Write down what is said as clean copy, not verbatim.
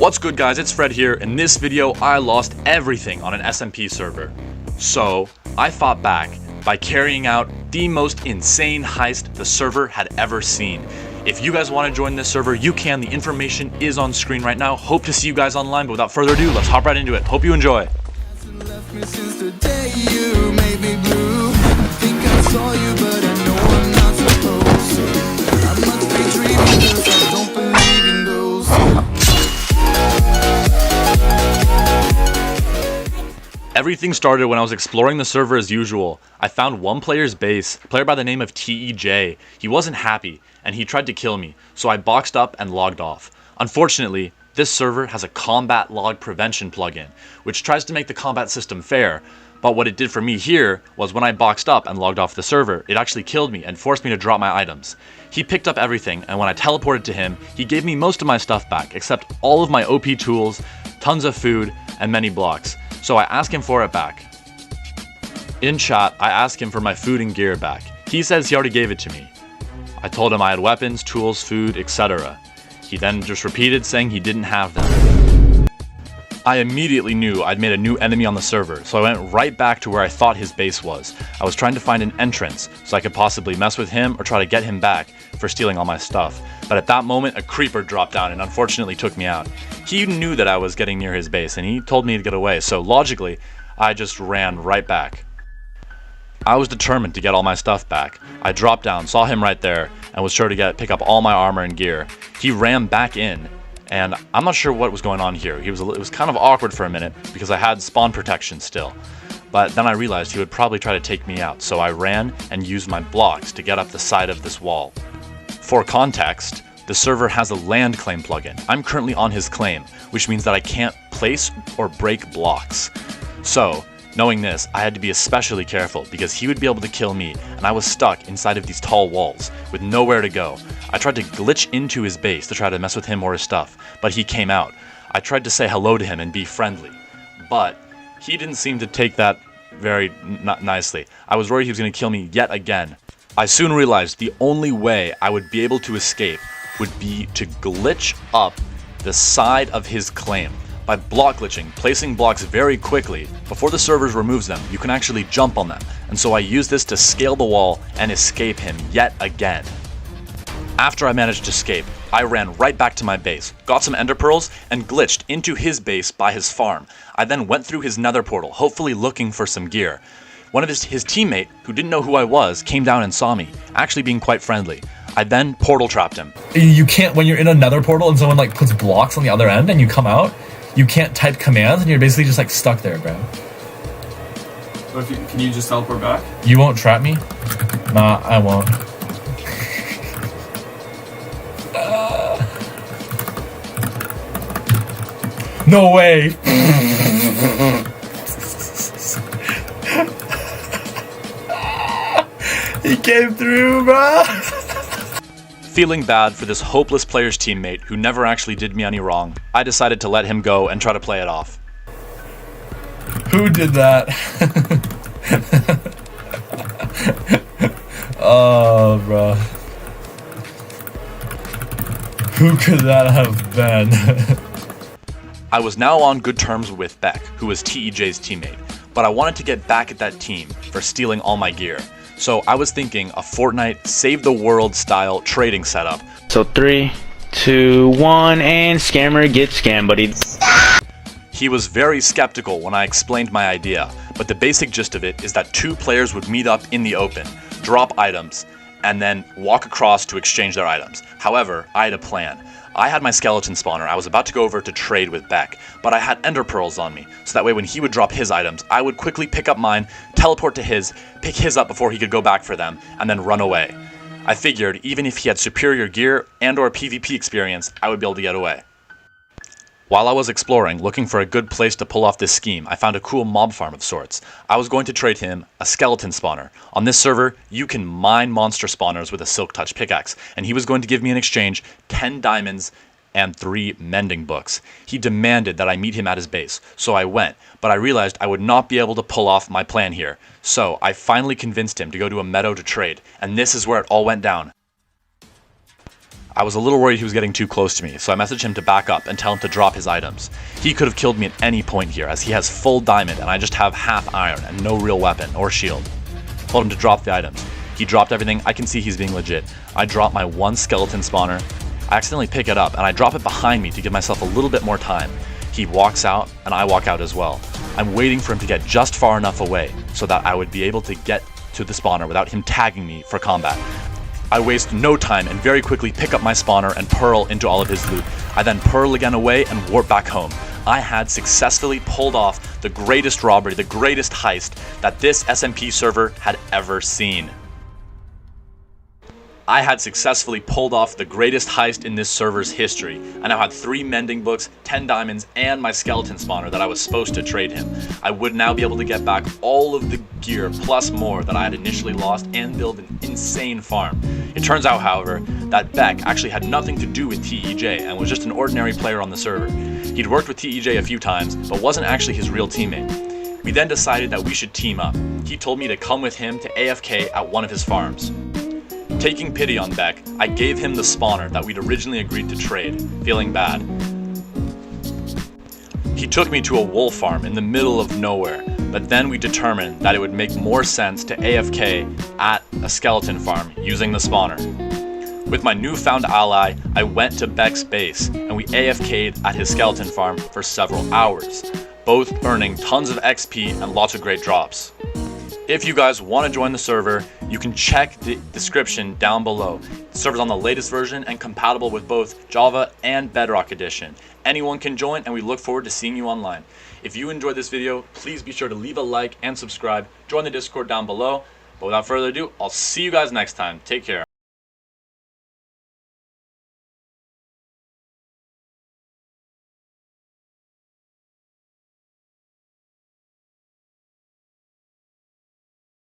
What's good guys, it's Fred here. In this video, I lost everything on an SMP server. So, I fought back by carrying out the most insane heist the server had ever seen. If you guys want to join this server, you can. The information is on screen right now. Hope to see you guys online, but without further ado, let's hop right into it. Hope you enjoy. Everything started when I was exploring the server as usual. I found one player's base, a player by the name of TEJ. He wasn't happy, and he tried to kill me, so I boxed up and logged off. Unfortunately, this server has a combat log prevention plugin, which tries to make the combat system fair, but what it did for me here was when I boxed up and logged off the server, it actually killed me and forced me to drop my items. He picked up everything, and when I teleported to him, he gave me most of my stuff back, except all of my OP tools, tons of food, and many blocks. So I asked him for it back. In chat, I asked him for my food and gear back. He says he already gave it to me. I told him I had weapons, tools, food, etc. He then just repeated saying he didn't have them. I immediately knew I'd made a new enemy on the server, so I went right back to where I thought his base was. I was trying to find an entrance so I could possibly mess with him or try to get him back for stealing all my stuff. But at that moment, a creeper dropped down and unfortunately took me out. He knew that I was getting near his base and he told me to get away, so logically, I just ran right back. I was determined to get all my stuff back. I dropped down, saw him right there, and was sure to pick up all my armor and gear. He ran back in, and I'm not sure what was going on here. It was kind of awkward for a minute because I had spawn protection still. But then I realized he would probably try to take me out, so I ran and used my blocks to get up the side of this wall. For context, the server has a land claim plugin. I'm currently on his claim, which means that I can't place or break blocks. So, knowing this, I had to be especially careful because he would be able to kill me, and I was stuck inside of these tall walls with nowhere to go. I tried to glitch into his base to try to mess with him or his stuff, but he came out. I tried to say hello to him and be friendly, but he didn't seem to take that very nicely. I was worried he was going to kill me yet again. I soon realized the only way I would be able to escape would be to glitch up the side of his claim. By block glitching, placing blocks very quickly, before the server removes them, you can actually jump on them. And so I used this to scale the wall and escape him yet again. After I managed to escape, I ran right back to my base, got some ender pearls, and glitched into his base by his farm. I then went through his nether portal, hopefully looking for some gear. One of his teammate, who didn't know who I was, came down and saw me, actually being quite friendly. I then portal trapped him. You can't, when you're in another portal and someone like puts blocks on the other end and you come out, you can't type commands and you're basically just like stuck there, bro. So can you just teleport back? You won't trap me? Nah, I won't. No way! He came through, bro! Feeling bad for this hopeless player's teammate who never actually did me any wrong, I decided to let him go and try to play it off. Who did that? Oh, bro. Who could that have been? I was now on good terms with Beck, who was TEJ's teammate, but I wanted to get back at that team for stealing all my gear. So I was thinking a Fortnite save the world style trading setup. So 3, 2, 1, and scammer gets scammed, buddy. He was very skeptical when I explained my idea, but the basic gist of it is that two players would meet up in the open, drop items, and then walk across to exchange their items. However, I had a plan. I had my skeleton spawner. I was about to go over to trade with Beck, but I had ender pearls on me, so that way when he would drop his items, I would quickly pick up mine, teleport to his, pick his up before he could go back for them, and then run away. I figured even if he had superior gear and or PvP experience, I would be able to get away. While I was exploring, looking for a good place to pull off this scheme, I found a cool mob farm of sorts. I was going to trade him a skeleton spawner. On this server, you can mine monster spawners with a silk touch pickaxe, and he was going to give me in exchange 10 diamonds and 3 mending books. He demanded that I meet him at his base, so I went, but I realized I would not be able to pull off my plan here. So I finally convinced him to go to a meadow to trade, and this is where it all went down. I was a little worried he was getting too close to me, so I messaged him to back up and tell him to drop his items. He could have killed me at any point here, as he has full diamond and I just have half iron and no real weapon or shield. Told him to drop the items. He dropped everything. I can see he's being legit. I drop my one skeleton spawner. I accidentally pick it up and I drop it behind me to give myself a little bit more time. He walks out and I walk out as well. I'm waiting for him to get just far enough away so that I would be able to get to the spawner without him tagging me for combat. I waste no time and very quickly pick up my spawner and pearl into all of his loot. I then pearl again away and warp back home. I had successfully pulled off the greatest robbery, the greatest heist that this SMP server had ever seen. I had successfully pulled off the greatest heist in this server's history. I now had 3 mending books, 10 diamonds, and my skeleton spawner that I was supposed to trade him. I would now be able to get back all of the gear plus more that I had initially lost and build an insane farm. It turns out, however, that Beck actually had nothing to do with TEJ and was just an ordinary player on the server. He'd worked with TEJ a few times, but wasn't actually his real teammate. We then decided that we should team up. He told me to come with him to AFK at one of his farms. Taking pity on Beck, I gave him the spawner that we'd originally agreed to trade, feeling bad. He took me to a wool farm in the middle of nowhere, but then we determined that it would make more sense to AFK at a skeleton farm using the spawner. With my newfound ally, I went to Beck's base and we AFK'd at his skeleton farm for several hours, both earning tons of XP and lots of great drops. If you guys want to join the server, you can check the description down below. The server's on the latest version and compatible with both Java and Bedrock Edition. Anyone can join and we look forward to seeing you online. If you enjoyed this video, please be sure to leave a like and subscribe. Join the Discord down below. But without further ado, I'll see you guys next time. Take care.